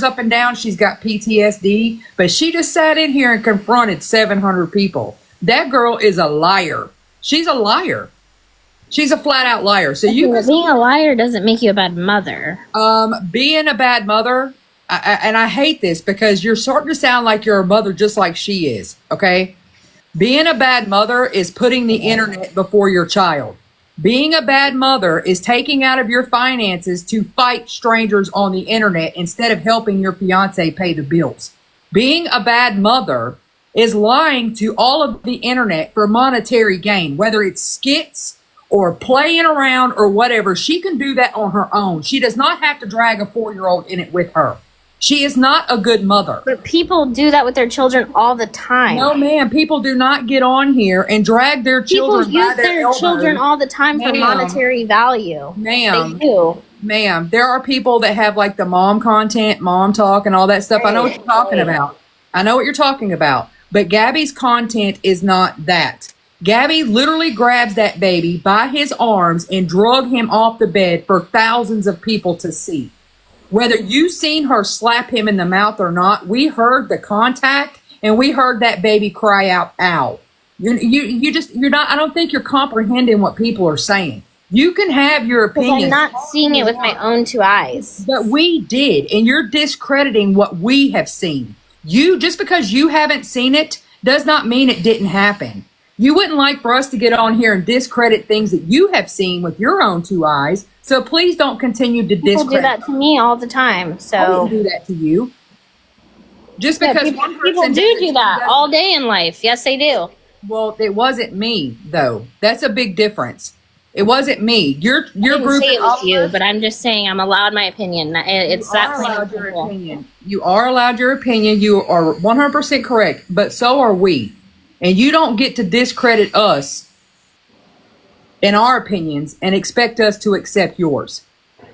up and down she's got PTSD, but she just sat in here and confronted 700 people. That girl is a liar. She's a liar. She's a flat out liar. So being a liar doesn't make you a bad mother. Being a bad mother, and I hate this because you're starting to sound like you're a mother just like she is. Okay. Being a bad mother is putting the internet before your child. Being a bad mother is taking out of your finances to fight strangers on the internet instead of helping your fiance pay the bills. Being a bad mother is lying to all of the internet for monetary gain, whether it's skits or playing around or whatever. She can do that on her own. She does not have to drag a 4-year-old in it with her. She is not a good mother. But people do that with their children all the time. No, ma'am. People do not get on here and drag their children by their elbows. People use their children all the time for monetary value. Ma'am. They do. Ma'am, there are people that have like the mom content, mom talk, and all that stuff. I know what you're talking about. I know what you're talking about. But Gabby's content is not that. Gabby literally grabs that baby by his arms and drug him off the bed for thousands of people to see. Whether you seen her slap him in the mouth or not, we heard the contact and we heard that baby cry out, ow. You're not, I don't think you're comprehending what people are saying. You can have your opinion. I'm not seeing it with my own 2 eyes. But we did, and you're discrediting what we have seen. Just because you haven't seen it does not mean it didn't happen. You wouldn't like for us to get on here and discredit things that you have seen with your own 2 eyes. So please don't continue to discredit. People do that to me all the time. So I didn't do that to you. Just because people do that all day in life. Yes, they do. Well, it wasn't me though. That's a big difference. It wasn't me. Your group. Say it was you, but I'm just saying I'm allowed my opinion. It's that allowed your opinion. You are allowed your opinion. You are 100% correct, but so are we. And you don't get to discredit us in our opinions and expect us to accept yours.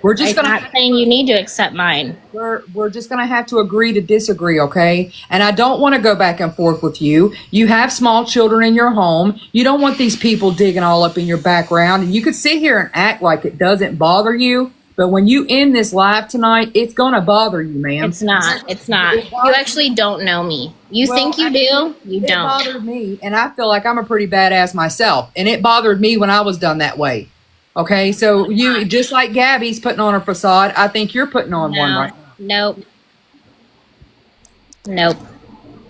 We're just not saying you need to accept mine. We're just going to have to agree to disagree, okay? And I don't want to go back and forth with you. You have small children in your home. You don't want these people digging all up in your background. And you could sit here and act like it doesn't bother you. But when you end this live tonight, it's going to bother you, ma'am. It's not. It's not. You actually don't know me. You think you do. You don't. It bothered me, and I feel like I'm a pretty badass myself. And it bothered me when I was done that way. Okay, so you, just like Gabby's putting on a facade, I think you're putting on one right now. Nope.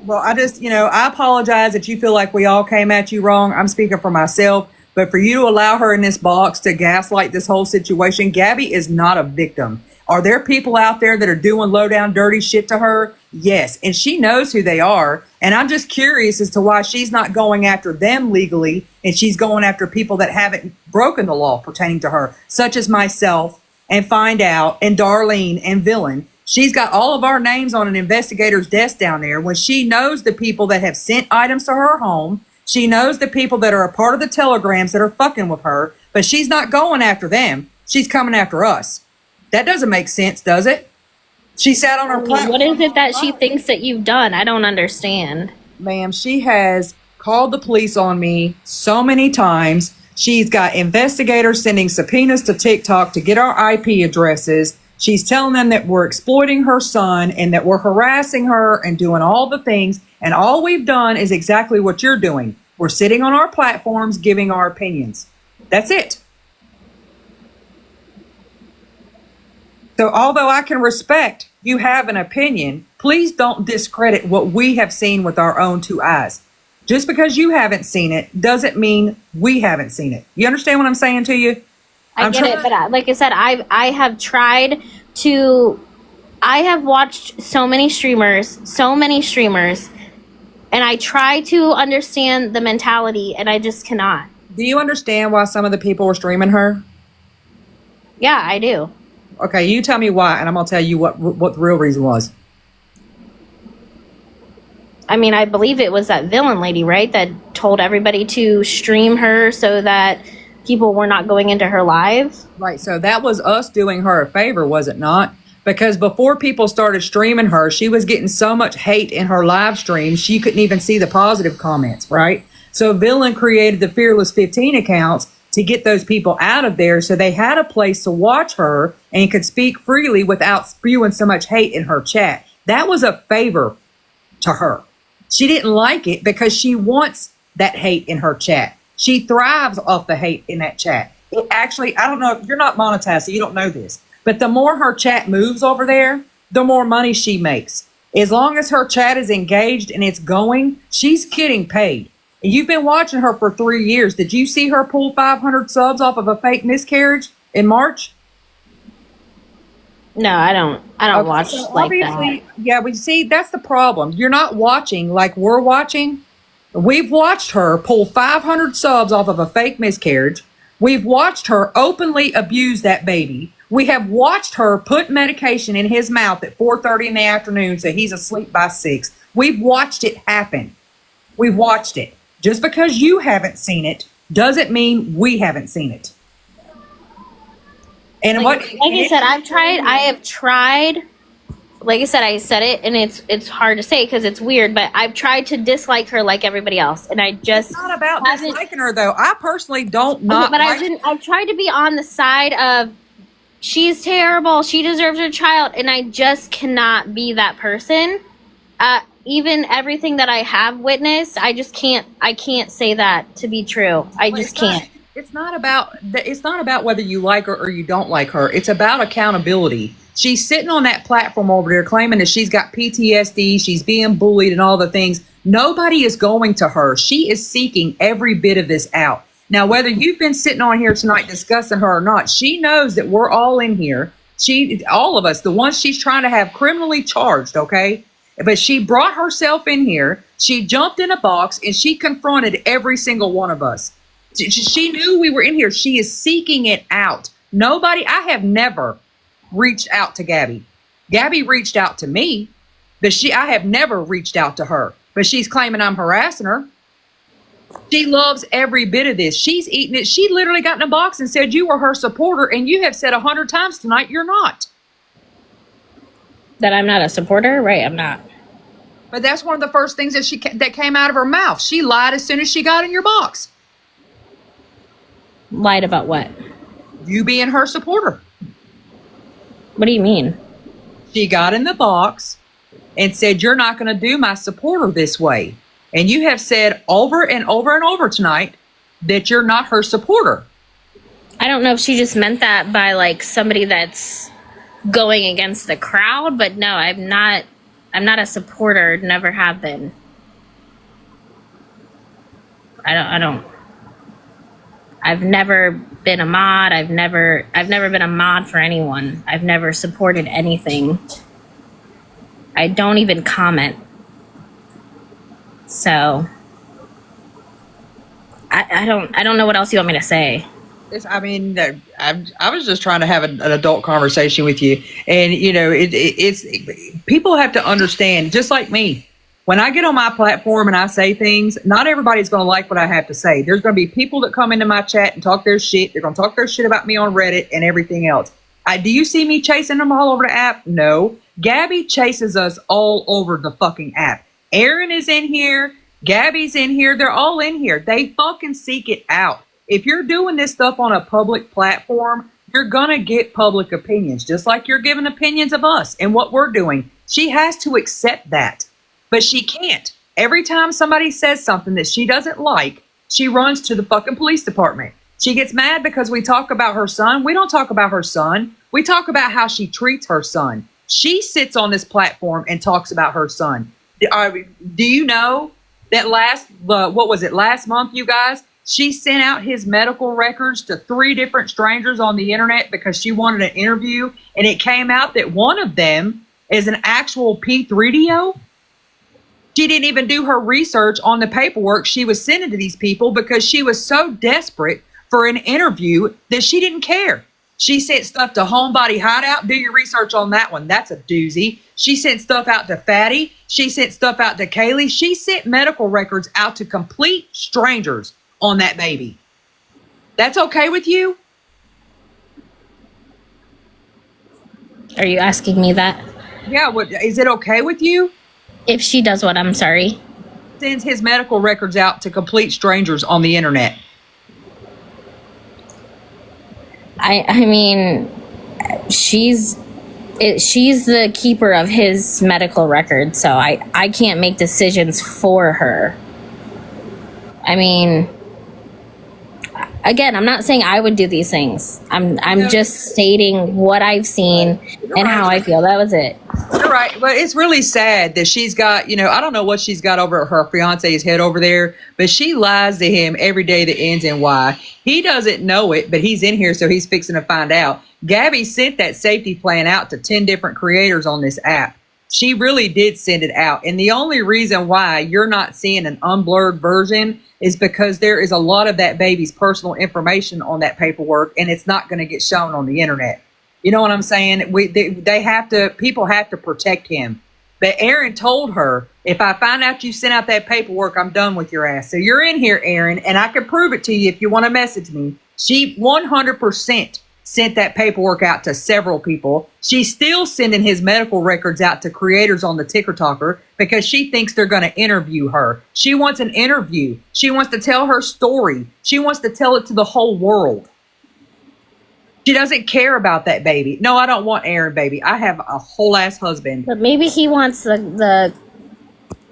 Well, I apologize that you feel like we all came at you wrong. I'm speaking for myself. But for you to allow her in this box to gaslight this whole situation, Gabby is not a victim. Are there people out there that are doing low down dirty shit to her? Yes. And she knows who they are. And I'm just curious as to why she's not going after them legally and she's going after people that haven't broken the law pertaining to her, such as myself and Find Out and Darlene and Villain. She's got all of our names on an investigator's desk down there when she knows the people that have sent items to her home. She knows the people that are a part of the telegrams that are fucking with her, but she's not going after them. She's coming after us. That doesn't make sense, does it? She sat on her platform. What is it that she thinks that you've done? I don't understand. Ma'am, she has called the police on me so many times. She's got investigators sending subpoenas to TikTok to get our IP addresses. She's telling them that we're exploiting her son and that we're harassing her and doing all the things. And all we've done is exactly what you're doing. We're sitting on our platforms giving our opinions. That's it. So although I can respect you have an opinion, please don't discredit what we have seen with our own 2 eyes. Just because you haven't seen it doesn't mean we haven't seen it. You understand what I'm saying to you? I get it, but like I said, I have tried to, I have watched so many streamers, and I try to understand the mentality, and I just cannot. Do you understand why some of the people were streaming her? Yeah, I do. Okay, you tell me why, and I'm going to tell you what the real reason was. I mean, I believe it was that Villain lady, right, that told everybody to stream her so that people were not going into her live. Right, so that was us doing her a favor, was it not? Because before people started streaming her, she was getting so much hate in her live stream, she couldn't even see the positive comments, right? So Villain created the Fearless 15 accounts to get those people out of there so they had a place to watch her and could speak freely without spewing so much hate in her chat. That was a favor to her. She didn't like it because she wants that hate in her chat. She thrives off the hate in that chat. It actually, I don't know if you're not monetized, so you don't know this, but the more her chat moves over there, the more money she makes. As long as her chat is engaged and it's going, she's getting paid. You've been watching her for 3 years. Did you see her pull 500 subs off of a fake miscarriage in March? No, I don't Okay, watch so like obviously, that. yeah, but you see, that's the problem. You're not watching like we're watching. We've watched her pull 500 subs off of a fake miscarriage. We've watched her openly abuse that baby. We have watched her put medication in his mouth at 4:30 in the afternoon so he's asleep by 6. We've watched it happen. We've watched it. Just because you haven't seen it doesn't mean we haven't seen it. And Like I said, I have tried. Like I said, I said it, and it's hard to say because it's weird. But I've tried to dislike her like everybody else, and I just It's not about haven't- disliking her, though. I personally don't not. But like I've tried to be on the side of she's terrible. She deserves her child, and I just cannot be that person. Even everything that I have witnessed, I just can't. I can't say that to be true. I Well, just can't. It's not about whether you like her or you don't like her. It's about accountability. She's sitting on that platform over there claiming that she's got PTSD, she's being bullied and all the things. Nobody is going to her. She is seeking every bit of this out. Now, whether you've been sitting on here tonight discussing her or not, she knows that we're all in here. All of us, the ones she's trying to have criminally charged, okay? But she brought herself in here. She jumped in a box and she confronted every single one of us. She knew we were in here. She is seeking it out. I have never reached out to Gabby. Gabby reached out to me, but I have never reached out to her. But she's claiming I'm harassing her. She loves every bit of this. She's eating it. She literally got in a box and said you were her supporter, and you have said 100 times tonight you're not. That I'm not a supporter, right? I'm not. But that's one of the first things that came out of her mouth. She lied as soon as she got in your box. Lied about what? You being her supporter. What do you mean? She got in the box and said, you're not going to do my supporter this way. And you have said over and over and over tonight that you're not her supporter. I don't know if she just meant that by like somebody that's going against the crowd, but no, I'm not a supporter, never have been. I've never been a mod. I've never been a mod for anyone. I've never supported anything. I don't even comment. So I don't know what else you want me to say. I was just trying to have an adult conversation with you, and it's people have to understand. Just like me, when I get on my platform and I say things, not everybody's going to like what I have to say. There's going to be people that come into my chat and talk their shit. They're going to talk their shit about me on Reddit and everything else. Do you see me chasing them all over the app? No. Gabby chases us all over the fucking app. Aaron is in here. Gabby's in here. They're all in here. They fucking seek it out. If you're doing this stuff on a public platform, you're going to get public opinions, just like you're giving opinions of us and what we're doing. She has to accept that. But she can't. Every time somebody says something that she doesn't like, she runs to the fucking police department. She gets mad because we talk about her son. We don't talk about her son. We talk about how she treats her son. She sits on this platform and talks about her son. Do you know that last month, you guys, she sent out his medical records to 3 different strangers on the internet because she wanted an interview, and it came out that one of them is an actual P3DO. She didn't even do her research on the paperwork she was sending to these people because she was so desperate for an interview that she didn't care. She sent stuff to Homebody Hideout. Do your research on that one. That's a doozy. She sent stuff out to Fatty. She sent stuff out to Kaylee. She sent medical records out to complete strangers on that baby. That's okay with you? Are you asking me that? Yeah, is it okay with you? If she does what? I'm sorry. Sends his medical records out to complete strangers on the internet. I mean, she's she's the keeper of his medical record, so I can't make decisions for her. I mean, again, I'm not saying I would do these things. I'm just stating what I've seen and how I feel. That was it. You're right, but it's really sad that she's got, I don't know what she's got over her fiance's head over there, but she lies to him every day that ends in Y. He doesn't know it, but he's in here, so he's fixing to find out. Gabby sent that safety plan out to 10 different creators on this app. She really did send it out. And the only reason why you're not seeing an unblurred version is because there is a lot of that baby's personal information on that paperwork, and it's not going to get shown on the internet. You know what I'm saying? People have to protect him. But Aaron told her, if I find out you sent out that paperwork, I'm done with your ass. So you're in here, Aaron, and I can prove it to you if you want to message me. She 100% sent that paperwork out to several people. She's still sending his medical records out to creators on the Ticker Talker because she thinks they're going to interview her. She wants an interview. She wants to tell her story. She wants to tell it to the whole world. She doesn't care about that baby. No, I don't want Aaron, baby. I have a whole ass husband. But maybe he wants the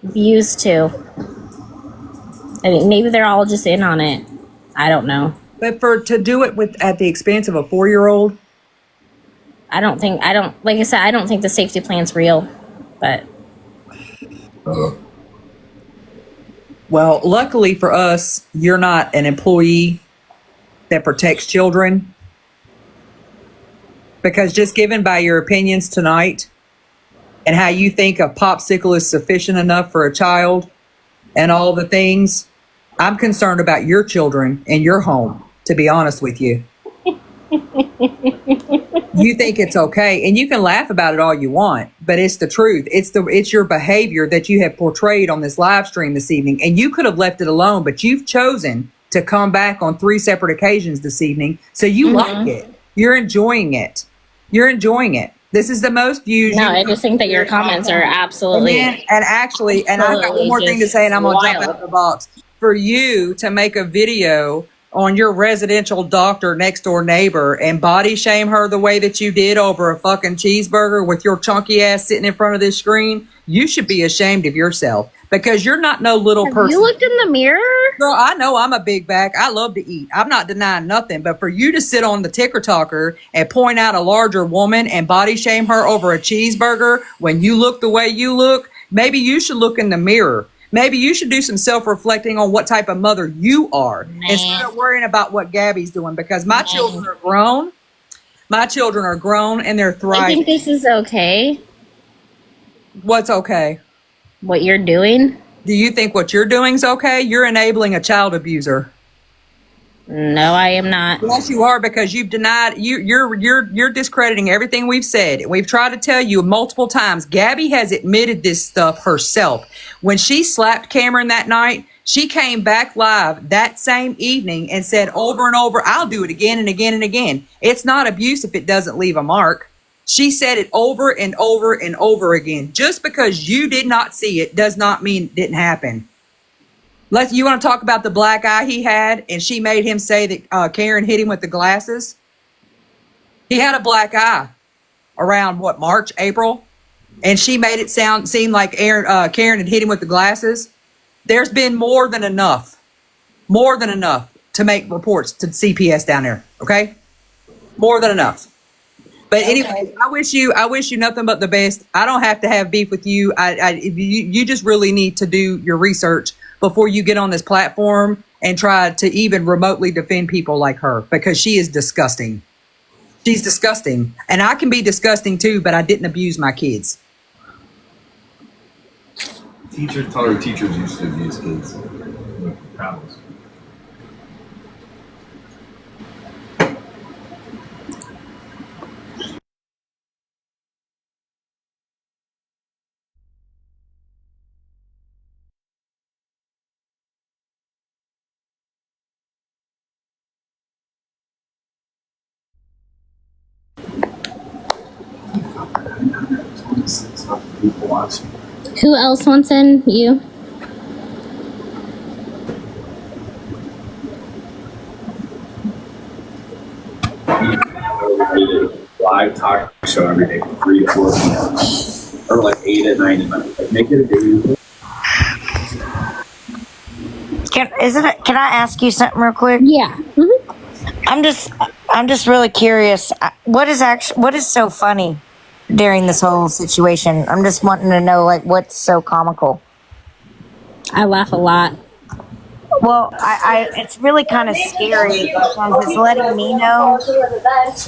views too. I mean, maybe they're all just in on it. I don't know. But to do it at the expense of a 4-year-old, like I said, I don't think the safety plan's real. But well, luckily for us, you're not an employee that protects children. Because just given by your opinions tonight and how you think a popsicle is sufficient enough for a child and all the things, I'm concerned about your children and your home, to be honest with you. You think it's okay, and you can laugh about it all you want, but it's the truth. It's your behavior that you have portrayed on this live stream this evening, and you could have left it alone, but you've chosen to come back on 3 separate occasions this evening, so you like it. You're enjoying it. You're enjoying it. This is the most views. No, I just think that your comments are absolutely. And I've got one more thing to say, and I'm going to jump out of the box. For you to make a video on your residential doctor next door neighbor and body shame her the way that you did over a fucking cheeseburger with your chunky ass sitting in front of this screen, you should be ashamed of yourself because you're not no little person. You looked in the mirror? Girl, I know I'm a big back. I love to eat. I'm not denying nothing. But for you to sit on the Ticker Talker and point out a larger woman and body shame her over a cheeseburger when you look the way you look, maybe you should look in the mirror. Maybe you should do some self-reflecting on what type of mother you are instead of worrying about what Gabby's doing, because my children are grown. My children are grown and they're thriving. I think this is okay. What's okay? What you're doing? Do you think what you're doing is okay? You're enabling a child abuser. No, I am not. Yes, you are, because you've denied. You're discrediting everything we've said. We've tried to tell you multiple times. Gabby has admitted this stuff herself. When she slapped Cameron that night, she came back live that same evening and said over and over, "I'll do it again and again and again." It's not abuse if it doesn't leave a mark. She said it over and over and over again. Just because you did not see it does not mean it didn't happen. You want to talk about the black eye he had, and she made him say that Karen hit him with the glasses? He had a black eye around March, April, and she made it seem like Karen had hit him with the glasses. There's been more than enough to make reports to CPS down there. Okay, more than enough. But anyway, I wish you nothing but the best. I don't have to have beef with you. You just really need to do your research before you get on this platform and try to even remotely defend people like her, because she is disgusting. She's disgusting. And I can be disgusting too, but I didn't abuse my kids. Teachers taught her teachers used to abuse kids. Problems. People watching. Who else wants in? You? live talk show every day from 3 to 4 p.m. or like 8 at 9 at night. Like, make it a daily. Can I ask you something real quick? Yeah. I'm just really curious. What is so funny during this whole situation? I'm just wanting to know, like, what's so comical. I laugh a lot. Well, it's really kind of scary because it's letting me know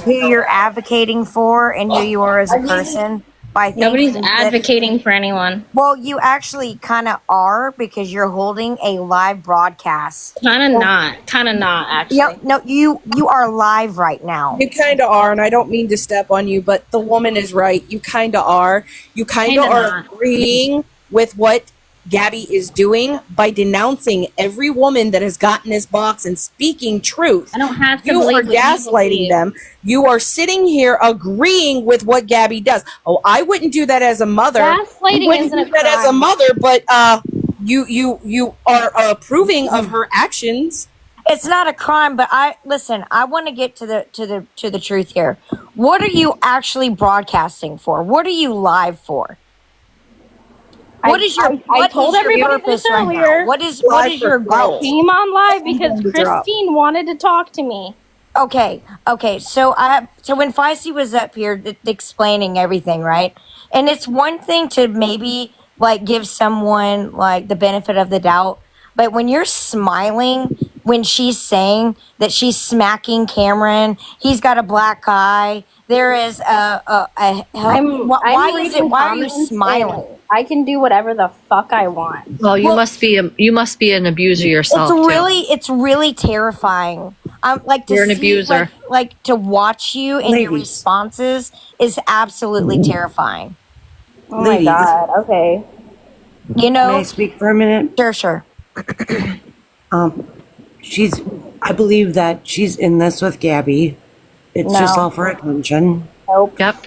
who you're advocating for and who you are as a person. By Nobody's thinking that- advocating for anyone. Well, you actually kind of are because you're holding a live broadcast. Kind of not, actually. Yep. No, you are live right now. You kind of are, and I don't mean to step on you, but the woman is right. You kind of are. You kind of Kinda are not. agreeing with what Gabby is doing by denouncing every woman that has gotten this box and speaking truth. I don't have to You believe are what you gaslighting believe. them. You are sitting here agreeing with what Gabby does. Oh, I wouldn't do that as a mother. Gaslighting I wouldn't isn't a do that as a crime. mother, but you are approving of her actions. It's not a crime, but I want to get to the truth here. What are you actually broadcasting for? What are you live for? What is your I what told is your everybody purpose this right earlier. now? What is Live your for goal? growth. Came on live because Time to drop. Christine wanted to talk to me. Okay. So when Feisty was up here explaining everything, right? And it's one thing to maybe like give someone like the benefit of the doubt, but when you're smiling when she's saying that she's smacking Cameron, he's got a black eye. There is why are you smiling? I can do whatever the fuck I want. Well, you must be an abuser yourself. It's really terrifying. Like to You're an see, abuser. like to watch you and your Ladies. responses is absolutely terrifying. Oh Ladies. my god. Okay. You May I know, speak for a minute? sure. I believe that she's in this with Gabby. It's just No. all for attention. Nope. Yep.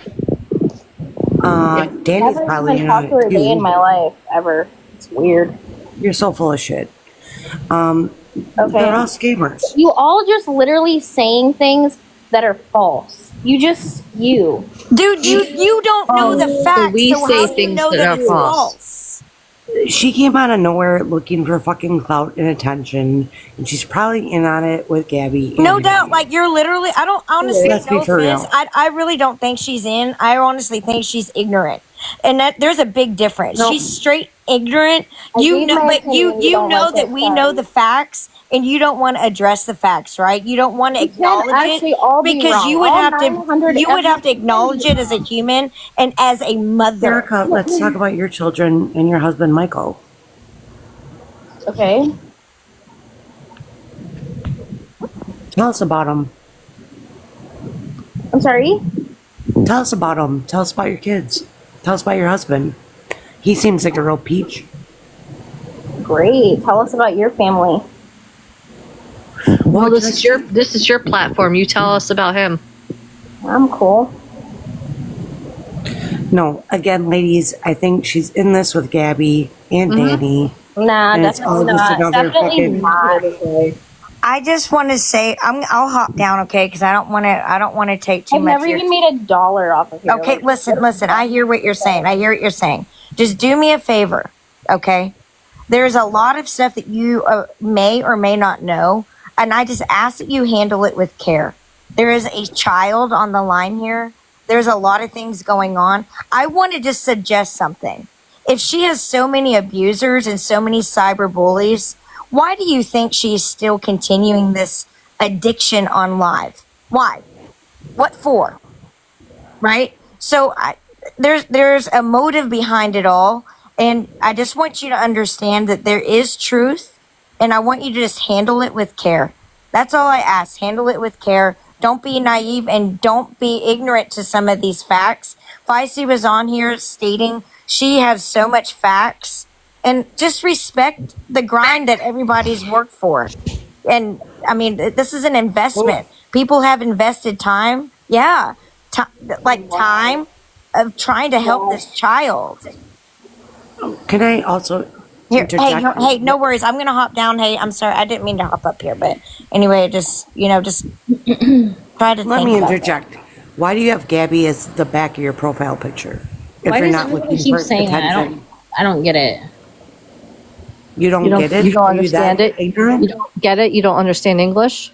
Danny's Never probably even in talked to her it a day in too. my life ever. It's weird. You're so full of shit. They're Okay. all scammers. You all just literally saying things that are false. You. Dude, you don't know the facts. we so say how do you things know that are it's false. She came out of nowhere looking for fucking clout and attention, and she's probably in on it with Gabby. No and doubt, like you're literally. I don't honestly Let's be know for this. real. I really don't think she's in. I honestly think she's ignorant, and that there's a big difference. No. She's straight ignorant. You gave know, my but opinion, you you don't know like that it, we sorry. know the facts, and you don't want to address the facts, right? You don't want to acknowledge actually it all be because wrong. you would All have 900 to. You would have to acknowledge it as a human and as a mother. Erica, let's talk about your children and your husband, Michael. Okay. Tell us about them. I'm sorry. Tell us about them. Tell us about your kids. Tell us about your husband. He seems like a real peach. Great. Tell us about your family. Well, this is your platform. You tell us about him. I'm cool. No, again, ladies, I think she's in this with Gabby and Danny. Nah, And it's all definitely just not. another Definitely fucking- not. I just want to say I'll hop down, okay? Because I don't want to take too I've much. never of your even made $1 off of here. Okay, Like, listen. I hear what you're saying. Just do me a favor, okay? There's a lot of stuff that you may or may not know, and I just ask that you handle it with care. There is a child on the line here. There's a lot of things going on. I want to just suggest something. If she has so many abusers and so many cyber bullies, why do you think she's still continuing this addiction on live? Why? What for? Right? So there's a motive behind it all, and I just want you to understand that there is truth, and I want you to just handle it with care. That's all I ask. Handle it with care. Don't be naive and don't be ignorant to some of these facts. Feisty was on here stating she has so much facts, and just respect the grind that everybody's worked for. And I mean, this is an investment. People have invested time. Yeah. Time of trying to help this child. Can I also Here, interject? hey, no worries. I'm gonna hop down. Hey, I'm sorry. I didn't mean to hop up here, but anyway, just try to Let think me about it. interject. Why do you have Gabby as the back of your profile picture? If Why you're does not everyone looking keep for saying that? attention. I don't get it. You don't get it? You don't Are you that understand it? ignorant? You don't get it? You don't understand English?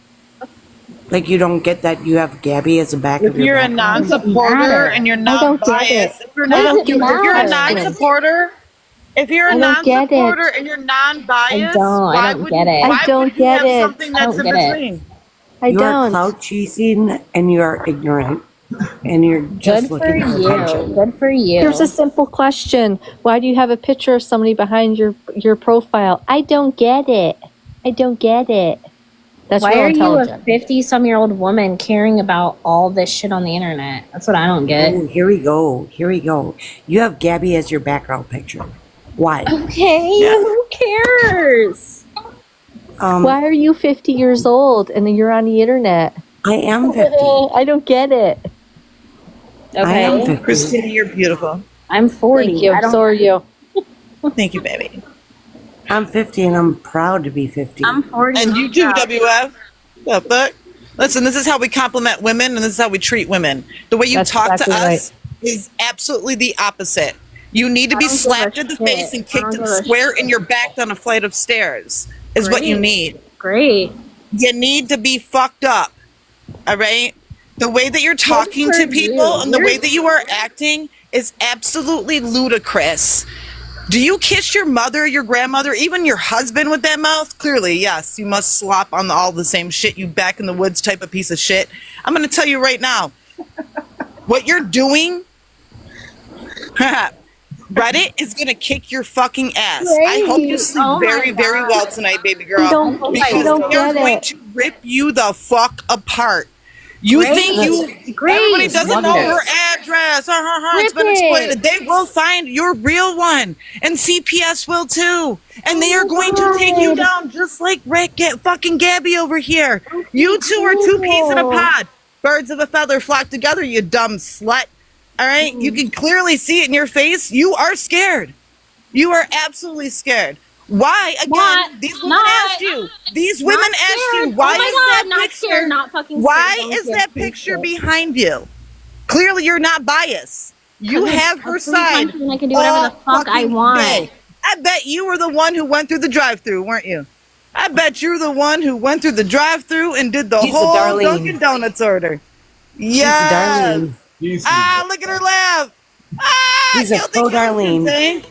Like you don't get that you have Gabby as the back If of your you're a background? non-supporter and you're not don't get it. biased, if you're I not, don't get if you're a it. non-supporter, if you're a I don't get it. non-supporter and you're non-biased, I why don't would get it. why I don't would you get have it. something I that's don't in get it. between? I You are don't. clout chasing and you are ignorant. And you're just Good for looking for you. attention. Good for you. Here's a simple question. Why do you have a picture of somebody behind your profile? I don't get it. I don't get it. That's Why real are you a intelligent. 50-some-year-old woman caring about all this shit on the internet? That's what I don't get. Oh, here we go. Here we go. You have Gabby as your background picture. Why? Okay, who cares? Why are you 50 years old and you're on the internet? I am 50. I don't get it. I am Okay, 50. Christina, you're beautiful. I'm 40. Thank you. I don't, So are you. Thank you, baby. I'm 50 and I'm proud to be 50. I'm 40. And you too, WF. The fuck? Listen, this is how we compliment women, and this is how we treat women. The way you That's talk exactly to us is absolutely the opposite. You need to be I don't give slapped a in the shit. face and I kicked don't in give a square in your back down a flight of stairs. Is what you Great. need. Great. You need to be fucked up. All right? The way that you're talking for to people you. and the You're- way that you are acting is absolutely ludicrous. Do you kiss your mother, your grandmother, even your husband with that mouth? Clearly, yes. You must slop on all the same shit, you back in the woods type of piece of shit. I'm going to tell you right now. What you're doing, Reddit is going to kick your fucking ass. I hope you sleep Oh my very, very God. well tonight, baby girl. You don't Because they're get going it. to rip you the fuck apart. You Great. think you Great. everybody doesn't Love know it. her address. It's been Rip it. exploited. They will find your real one, and CPS will too. And they are going to take you down just like fucking Gabby over here. You two are two peas in a pod. Birds of a feather flock together, you dumb slut. All right? You can clearly see it in your face. You are scared. You are absolutely scared. Why? Again, Not- these women not- asked you. These women Not asked scared. you. Why Oh my is God, that not picture? scared, not fucking scared. Why Don't is get that too picture scared. behind you? Clearly, you're not biased. You Because have I'm her free side. country and I can do whatever the all fuck I fucking want. day. I bet you were the one who went through the drive-through, weren't you? I bet you're the one who went through the drive-through and did the She's a whole Darlene. Dunkin' Donuts order. She's Yes. Darlene. Ah, look at her laugh. Ah, She's a guilty pro conscience, Darlene. eh?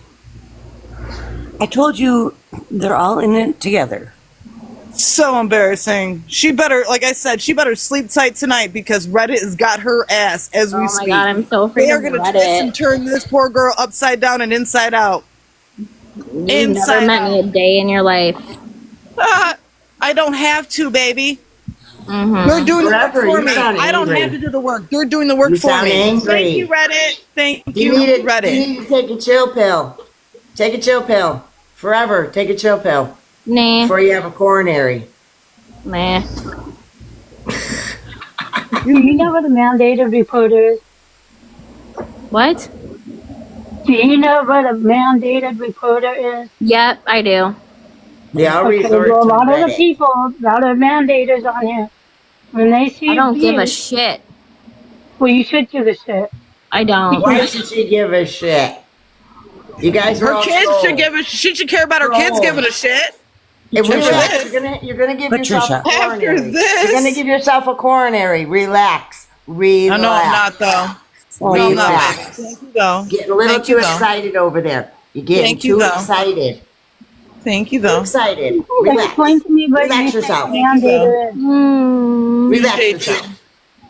I told you they're all in it together. So embarrassing. She better, like I said, she better sleep tight tonight because Reddit has got her ass as Oh we my speak. God, I'm so afraid They are of going to twist and Reddit. turn this poor girl upside down and inside out. You've Inside never met me a out. day in your life. Ah, I don't have to, baby. Mm-hmm. They're doing the work Forever, for you me. sound I don't angry. have to do the work. They're doing the work You for sound me. angry. Thank you, Reddit. Thank You you, need, Reddit. you need to take a chill pill. Take a chill pill. Forever. Take a chill pill. Nah, Before you have a coronary. nah. Do you know what a mandated reporter is? What? Do you know what a mandated reporter is? Yep, I do. Yeah, I'll Okay, resort well, a to lot of the Reddit. people, a lot of mandators on here, when they see I don't give a abuse, shit. well, you should give a shit. I don't. Why should she give a shit? You guys are Her all kids trolls. should give a. She should care about her kids Trolls. giving a shit. If Patricia. relax, you're gonna give yourself a Patricia. After coronary. this. You're gonna give yourself a coronary. Relax. Relax. No, I'm not though. No, I'm not. Relax. Thank you though. Getting a little Thank too you, though. excited over there. You're getting Thank you, too though. excited. Thank you Too though. excited. Then explain Relax. to me what Relax you think yourself. a mandator is. Relax Appreciate yourself. you.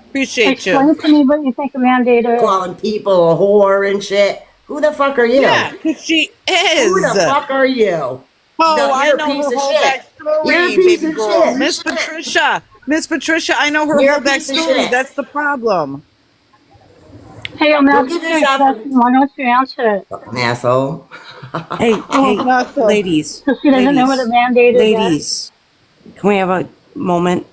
Appreciate you. Explain to me what you think a mandator is. Calling people a whore and shit. Who the fuck are you? Yeah, because she is. Who the fuck are you? Oh, No, I you're a know piece her of whole shit. backstory, You're a piece baby of girl. shit. Miss Patricia. Miss Patricia, I know her You're whole a piece of backstory. shit. That's the problem. Hey, I'm Go not give your yourself question. Why don't you answer it? Fucking asshole. Hey, Not so. ladies. So she doesn't know what a mandator is. Ladies, can we have a moment?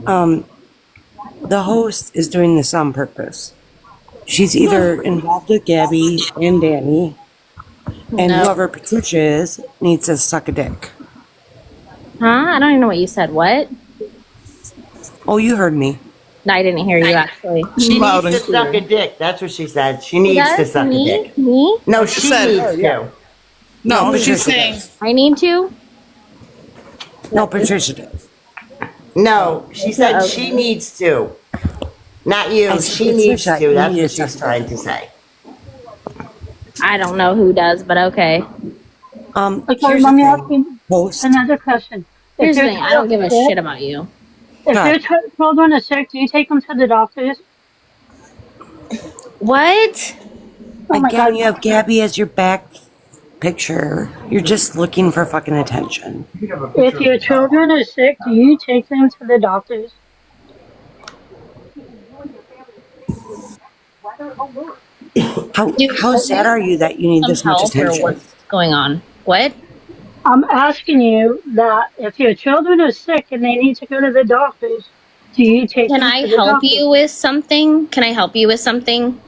The host is doing this on purpose. She's either involved with Gabby and Danny, and No. whoever Patricia is needs to suck a dick. Huh? I don't even know what you said. What? Oh, you heard me. No, I didn't hear you actually. She Loud needs and to suck clear. a dick. That's what she said. She needs to Does suck a me? dick. Me? No, she said needs her, yeah. to. No, Patricia she's saying does. I need to? No, Patricia does. No, she said she needs to. Not you. I said, She needs Patricia, to. you That's need what to she's suck trying to say. I don't know who does, but okay. Okay, Here's let the me ask thing. you Post. another question. Here's the your thing, I don't give a child- shit about you. If Go your ahead. children are sick, do you take them to the doctors? What? Oh my Again, God. you have Gabby as your back picture. You're just looking for fucking attention. If your children are sick, do you take them to the doctors? How sad are you that you need this much Help or attention? what's going on? What? I'm asking you that if your children are sick and they need to go to the doctors, do you take Can them I to the help doctors? you with something? Can I help you with something?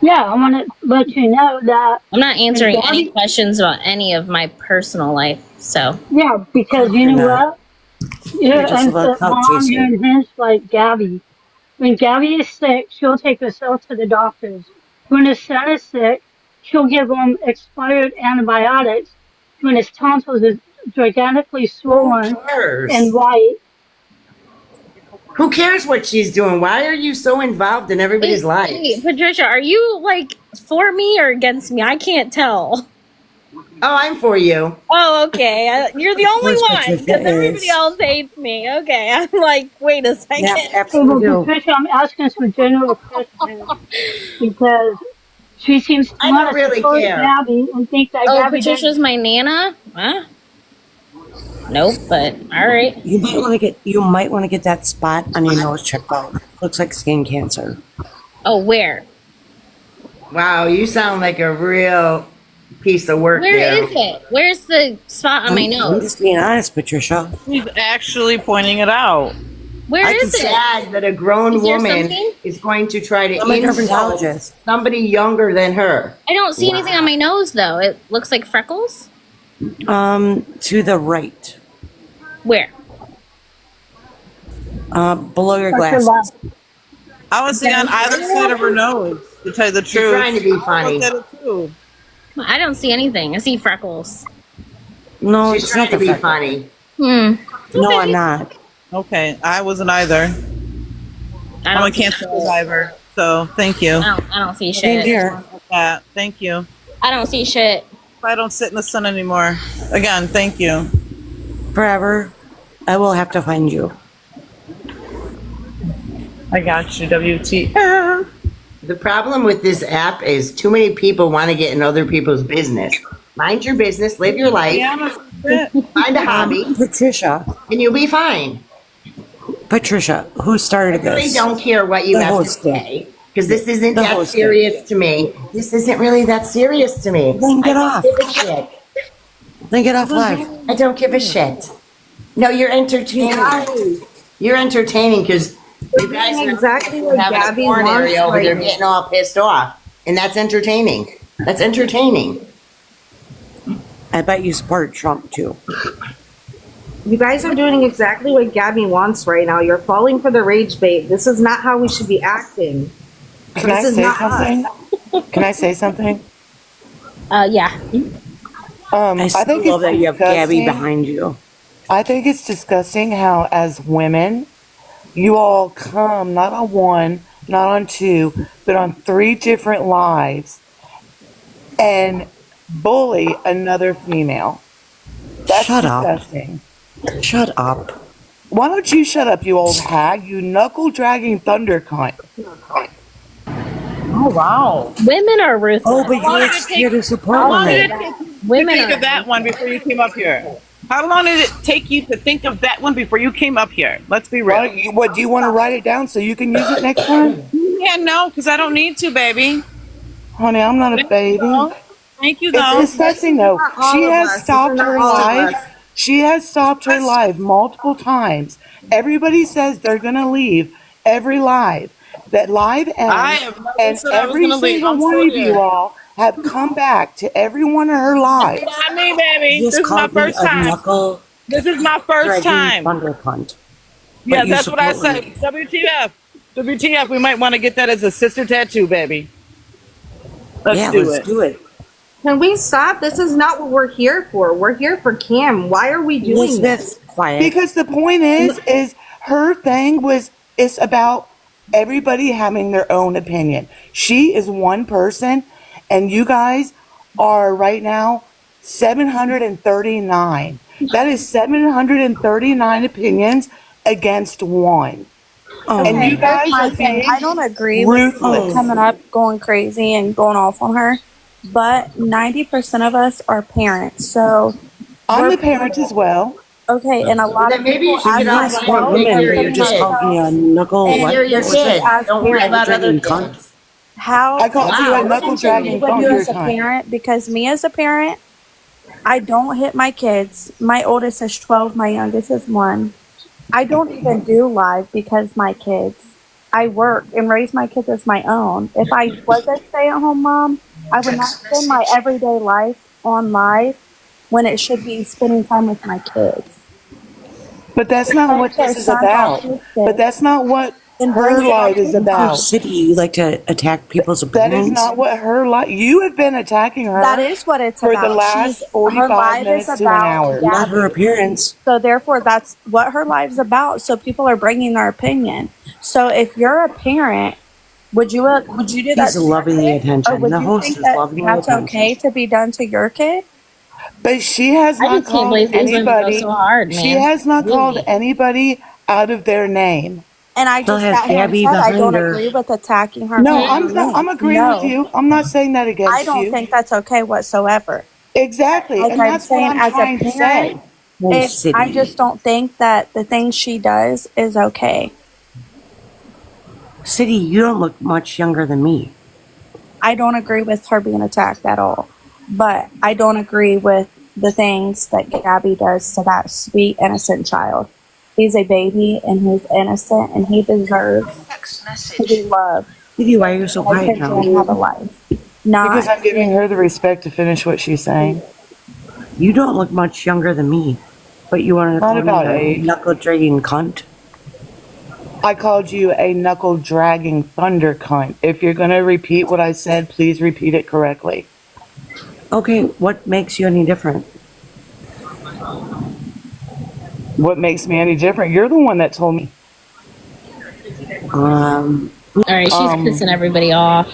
Yeah, I want to let you know that. I'm not answering Gabby- any questions about any of my personal life, so. Yeah, because you know You're not. what? You're just a little clout mom, chaser. you're unhinged like Gabby. When Gabby is sick, she'll take herself to the doctors. When his son is sick, she'll give him expired antibiotics. When his tonsils is gigantically swollen Who cares? and white. Who cares what she's doing? Why are you so involved in everybody's life? Hey, Patricia, are you like for me or against me? I can't tell. Oh, I'm for you. Oh, okay. You're the only course one Patricia because everybody is. else hates me. Okay, I'm like, wait a second. Yeah, Hey, well, absolutely do. Patricia, I'm asking some general questions because she seems to I want don't to really support care. Gabby and think that Oh, Gabby Patricia's my nana? Huh? Nope, but all right. You might want to get that spot on your nose checked out. Looks like skin cancer. Oh, where? Wow, you sound like a real piece of work Where there. is it? Where's the spot on my I'm nose? just being honest, Patricia. he's actually pointing it out. Where I is can it? sad that a grown Is there woman something? is going to try to I'm a insult dermatologist. somebody younger than her. I don't see anything on my nose though. It looks like freckles. To the right. Where? Below your Dr. glasses. Love. I was saying on either side of her nose, to tell you the She's truth. trying to be I funny. looked at it too. I don't see anything. I see freckles. No, She's it's trying not to the be fact. funny. No, I'm not. Okay, I wasn't either. I I'm don't a see cancer shit. survivor, so thank you. I don't see Same shit. here. Thank you. I don't see shit. I don't sit in the sun anymore. Again, thank you. Forever, I will have to find you. I got you, WTF. The problem with this app is too many people want to get in other people's business. Mind your business, live your life, find a hobby, Patricia, and you'll be fine. Patricia, who started I really this? don't care what you The have to host did. say, because this isn't The that host did. serious to me. This isn't really that serious to me. Then get I off. don't give a shit. Then get off live. I don't give a shit. No, you're entertaining. You're entertaining because you guys are Exactly what having Gabby a porn wants area over right there now. getting all pissed off. And that's entertaining. That's entertaining. I bet you support Trump too. You guys are doing exactly what Gabby wants right now. You're falling for the rage bait. This is not how we should be acting. Can I This is say not something? Can I say something? Yeah. I still I think love it's that you have Gabby disgusting. behind you. I think it's disgusting how, as women, you all come not on one, not on two, but on 3 different lives and bully another female. That's Shut up. disgusting. Shut up. Why don't you shut up, you old hag, you knuckle dragging thunder cunt? Oh, wow. Women are ruthless. Oh, but long you're did it here to support How long women. did it take you Women to think are of that one before you came up here? How long did it take you to think of that one before you came up here? Let's be real. What, do you want to write it down so you can use it next time? Yeah, no, because I don't need to, baby. Honey, I'm not a baby. Thank you, though. It's disgusting though. She has stopped her live. She has stopped her live multiple times. Everybody says they're gonna leave every live. That live I ends, have never and said I was every gonna leave. single I'm one still of you here. all have come back to every one of her lives. Not me, baby. You This just is my called me first a time. knuckle This is my first dragging time. thunder cunt. Yeah, But you that's what I support said. me. WTF. WTF, we might want to get that as a sister tattoo, baby. Let's Yeah, do let's it. do it. Can we stop? This is not what we're here for. We're here for Kim. Why are we doing this? Elizabeth, quiet. Because the point is her thing was, it's about everybody having their own opinion. She is one person, and you guys are right now 739. That is 739 opinions against one. And Okay, you guys here's my are thing. being I don't agree with ruthless. coming up, going crazy, and going off on her. But 90% of us are parents, so I'm we're the parent as well. okay. And a lot Then of maybe you people, should as get off Yes, the what phone. women, Take care but of you your just kids. called me a knuckle. Take What? care of your What was that? kids. as Don't worry parents, about other Dragging cunt. kids. how I called you Wow, a knuckle listen to agree dragging with phone you your as a cunt. parent, because me as a parent, I don't hit my kids. My oldest is 12, my youngest is 1. I don't even do live because my kids. I work and raise my kids as my own. If I was a stay-at-home mom, I would not spend my everyday life on live when it should be spending time with my kids. But that's not what Their this is son's about. But autistic that's not what and her brings it life is on to Oh, about. City, you like to attack people's That is opinions? not what her life. You have been attacking her That is what it's for about. the last Her 45 life is minutes to an about hour. Not her Gabby. appearance. So therefore, that's what her life's about. So people are bringing their opinion. So if you're a parent, would you do that He's to your loving the kid, or attention. would The you host think is that loving the that's attention. okay to be done to your kid? But she has I not just can't called believe these women go anybody. so hard, She man. has not called Really. anybody out of their name. And I Still just has sat here and Gabby said I don't behind her. agree with attacking her. No, for her name. I'm agreeing with No, you. I'm not saying that I against don't you. think that's okay whatsoever. Exactly, Like and I'm that's what saying, I'm as a trying to say. parent, Oh, I City. just don't think that the things she does is okay. City, you don't look much younger than me. I don't agree with her being attacked at all. But I don't agree with the things that Gabby does to that sweet, innocent child. He's a baby and he's innocent and he deserves to be loved. City, why are you so Like quiet his now? and have a life. Because Not I'm giving her the respect to finish what she's saying. You don't look much younger than me, but you want to Not call about me a age. knuckle dragging cunt. I called you a knuckle dragging thunder cunt. If you're gonna repeat what I said, please repeat it correctly. Okay, what makes you any different? What makes me any different? You're the one that told me. Um, All right, she's pissing everybody off.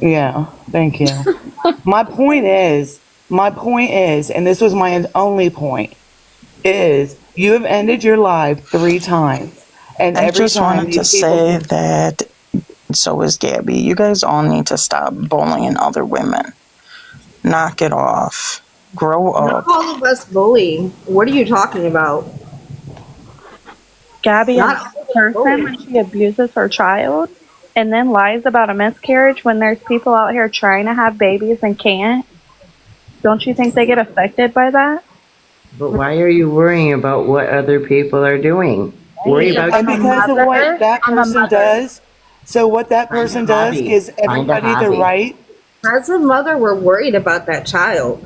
Yeah, thank you. my point is, and this was my only point, is you have ended your live 3 times. And I every just time wanted to these people, say that so is Gabby. You guys all need to stop bullying other women. Knock it off. Grow Not up. all of us bully. What are you talking about? Gabby Not is all a of us person bully. when she abuses her child and then lies about a miscarriage when there's people out here trying to have babies and can't. Don't you think they get affected by that? But why are you worrying about what other people are doing? Worry about and you. because of what that person does, so what that Find a person does hobby. gives Find a everybody the hobby. right. As a mother, we're worried about that child.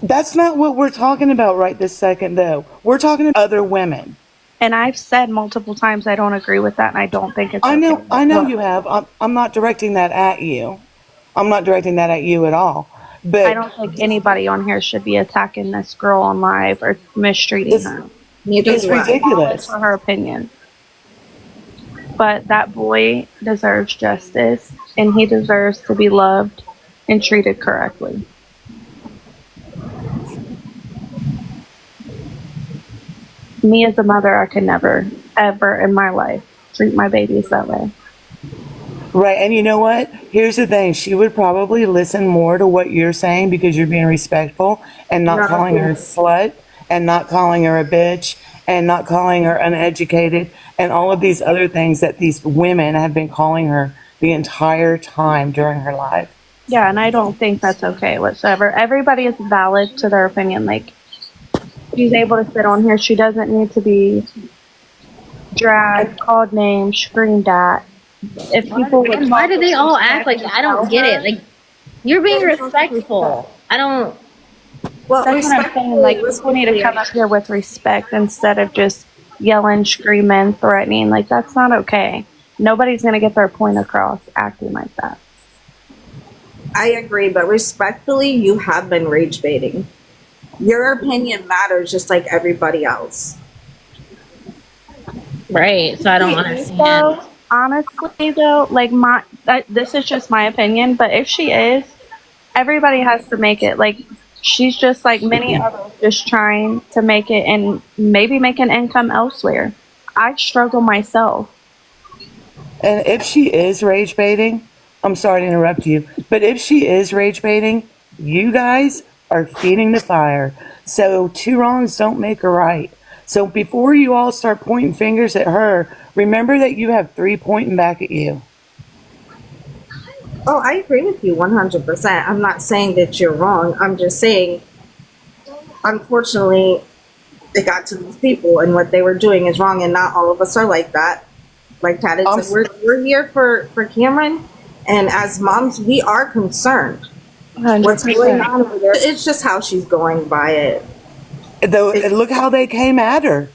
That's not what we're talking about right this second, though. We're talking about other women. And I've said multiple times I don't agree with that and I don't think it's I know, okay. I know Look, you have. I'm not directing that at you. I'm not directing that at you at all. But I don't think anybody on here should be attacking this girl on live or mistreating her. Neither it's do I. ridiculous. For her opinion. But that boy deserves justice and he deserves to be loved and treated correctly. Me as a mother, I could never, ever in my life treat my babies that way. Right, and you know what? Here's the thing. She would probably listen more to what you're saying because you're being respectful and not No. calling her a slut and not calling her a bitch and not calling her uneducated and all of these other things that these women have been calling her the entire time during her life. Yeah, and I don't think that's okay whatsoever. Everybody is valid to their opinion. Like, she's able to sit on here. She doesn't need to be dragged, called names, screamed at. If people would And why do they all act like respect that? I don't get it. Like, you're being respectful. I don't. Well, That's what I'm saying. Like, people need to come up here with respect instead of just yelling, screaming, threatening. Like, that's not okay. Nobody's going to get their point across acting like that. I agree, but respectfully, you have been rage baiting. Your opinion matters just like everybody else. Right. So I don't understand. So, honestly, though, like, this is just my opinion, but if she is, everybody has to make it. Like, she's just like many others, just trying to make it and maybe make an income elsewhere. I struggle myself. And if she is rage baiting, I'm sorry to interrupt you, but if she is rage baiting, you guys are feeding the fire. So 2 wrongs don't make a right. So before you all start pointing fingers at her, remember that you have 3 pointing back at you. Oh, I agree with you 100%. I'm not saying that you're wrong. I'm just saying, unfortunately, it got to these people and what they were doing is wrong, and not all of us are like that. Like Taddy said, we're here for Cameron, and as moms, we are concerned. 100%. What's going on over there? It's just how she's going by it. Look how they came at her.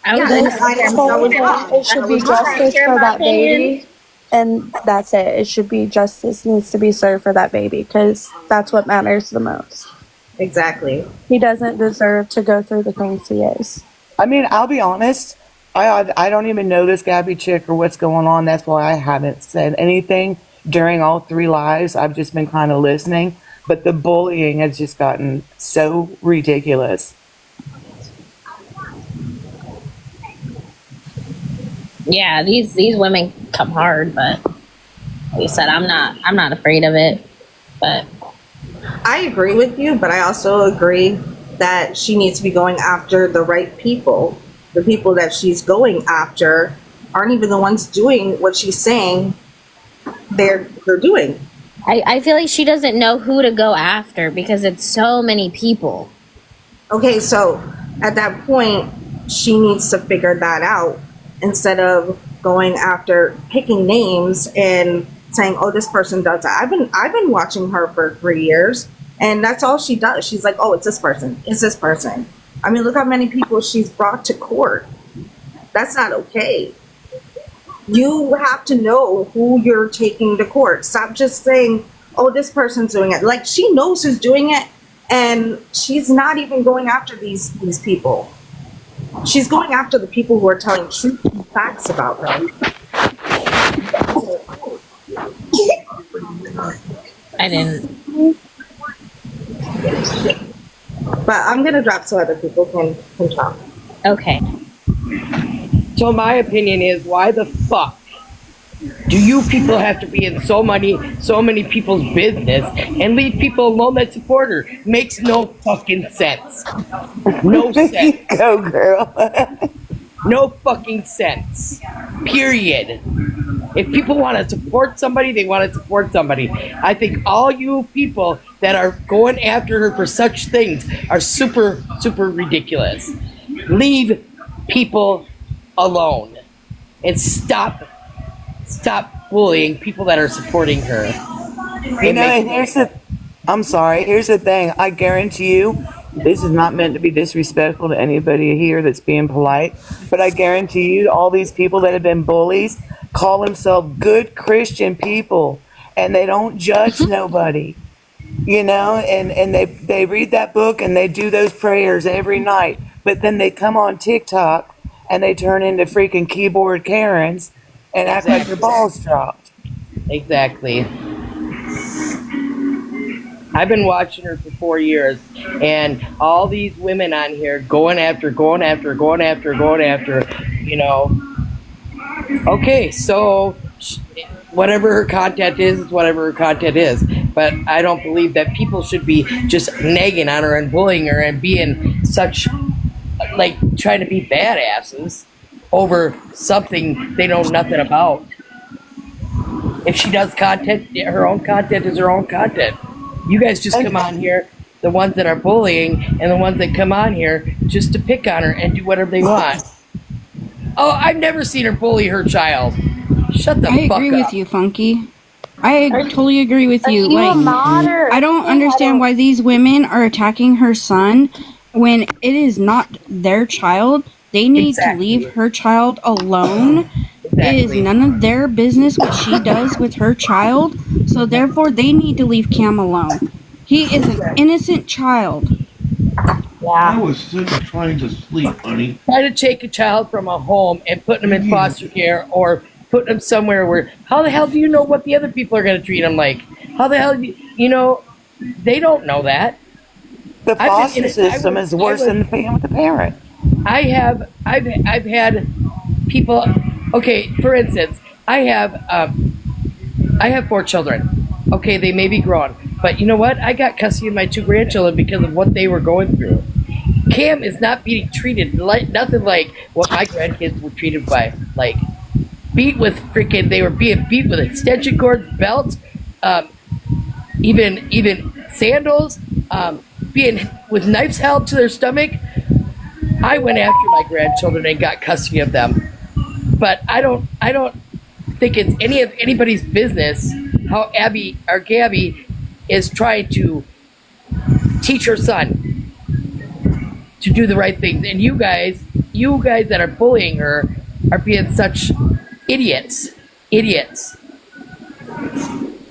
It should be justice for that baby. And that's it. It should be justice needs to be served for that baby because that's what matters the most. Exactly. He doesn't deserve to go through the things he is. I mean, I'll be honest. I don't even know this Gabby chick or what's going on. That's why I haven't said anything during all 3 lives. I've just been kind of listening. But the bullying has just gotten so ridiculous. Yeah, these women come hard, but like you said, I'm not afraid of it. But I agree with you, but I also agree that she needs to be going after the right people. The people that she's going after aren't even the ones doing what she's saying they're doing. I feel like she doesn't know who to go after because it's so many people. Okay, so at that point, she needs to figure that out instead of going after picking names and saying, "Oh, this person does that." I've been watching her for 3 years, and that's all she does. She's like, "Oh, it's this person. It's this person." I mean, look how many people she's brought to court. That's not okay. You have to know who you're taking to court. Stop just saying, "Oh, this person's doing it." Like, she knows who's doing it, and she's not even going after these people. She's going after the people who are telling truth and facts about her. I didn't. But I'm gonna drop so other people can talk. Okay. So my opinion is, why the fuck do you people have to be in so many people's business and leave people alone that support her? Makes no fucking sense. No sense. Go, girl. No fucking sense. Period. If people want to support somebody, they want to support somebody. I think all you people that are going after her for such things are super, super ridiculous. Leave people alone and stop bullying people that are supporting her. You know, and here's the thing. I guarantee you, this is not meant to be disrespectful to anybody here that's being polite, but I guarantee you, all these people that have been bullies call themselves good Christian people, and they don't judge nobody. You know, and they read that book and they do those prayers every night, but then they come on TikTok and they turn into freaking keyboard Karens and act like their balls dropped. Exactly. I've been watching her for 4 years, and all these women on here going after, you know. Okay, so whatever her content is, it's whatever her content is. But I don't believe that people should be just nagging on her and bullying her and being such, like, trying to be badasses over something they know nothing about. If she does content, her own content is her own content. You guys just come on here, the ones that are bullying and the ones that come on here just to pick on her and do whatever they want. Oh, I've never seen her bully her child. Shut the fuck up. I agree with you, Funky. I totally agree with you. Like, I don't understand why these women are attacking her son when it is not their child. They need Exactly. to leave her child alone. It is none of their business what she does with her child, so therefore they need to leave Cam alone. He is an innocent child. I was sitting trying to sleep, honey. Try to take a child from a home and put them in foster care or put them somewhere where, how the hell do you know what the other people are going to treat them like? How the hell do you know, they don't know that. The foster system is worse than the parent. I've had people, okay, for instance, I have 4 children. Okay, they may be grown, but you know what? I got custody of my 2 grandchildren because of what they were going through. Cam is not being treated like nothing like what my grandkids were treated by. Like they were being beat with extension cords, belts, even sandals, being with knives held to their stomach. I went after my grandchildren and got custody of them, but I don't think it's anybody's business how Gabby is trying to teach her son to do the right things. And you guys that are bullying her are being such idiots.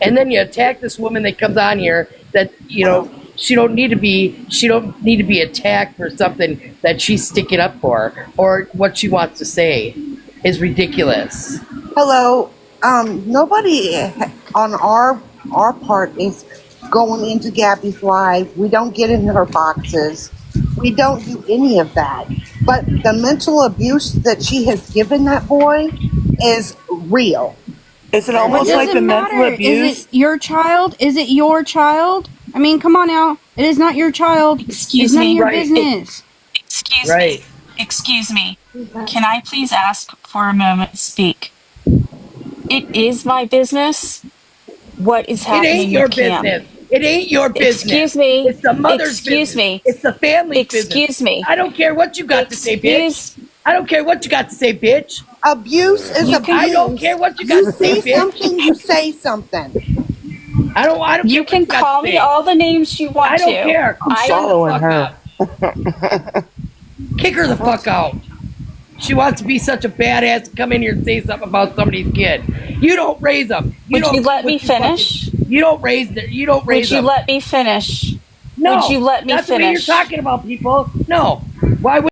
And then you attack this woman that comes on here that, you know, she don't need to be attacked for something that she's sticking up for or what she wants to say is ridiculous. Hello. Nobody on our part is going into Gabby's life. We don't get in her boxes. We don't do any of that. But the mental abuse that she has given that boy is real. Is it almost like the mental abuse? Is it your child? Is it your child? I mean, come on now. It is not your child. Excuse it's none me. of your Right. business. Excuse me. Excuse me. Can I please ask for a moment to speak? It is my business. What is happening? It ain't your with Cam. business. It ain't your business. Excuse me. It's the mother's Excuse business. me. It's the family business. Excuse me. I don't care what you got to say, bitch. I don't care what you got to say, bitch. Abuse is abuse. I don't care what you got to say, see bitch. something, you say something. I don't You care can what you got call to me say. all the names you want I don't to. care. I'm following her. Kick her the fuck out. She wants to be such a badass to come in here and say something about somebody's kid. You don't raise them. Would you let me finish? You don't raise them. You don't raise them. Would you let me finish? No. Would you let me That's the way finish? you're talking about people. No. Why would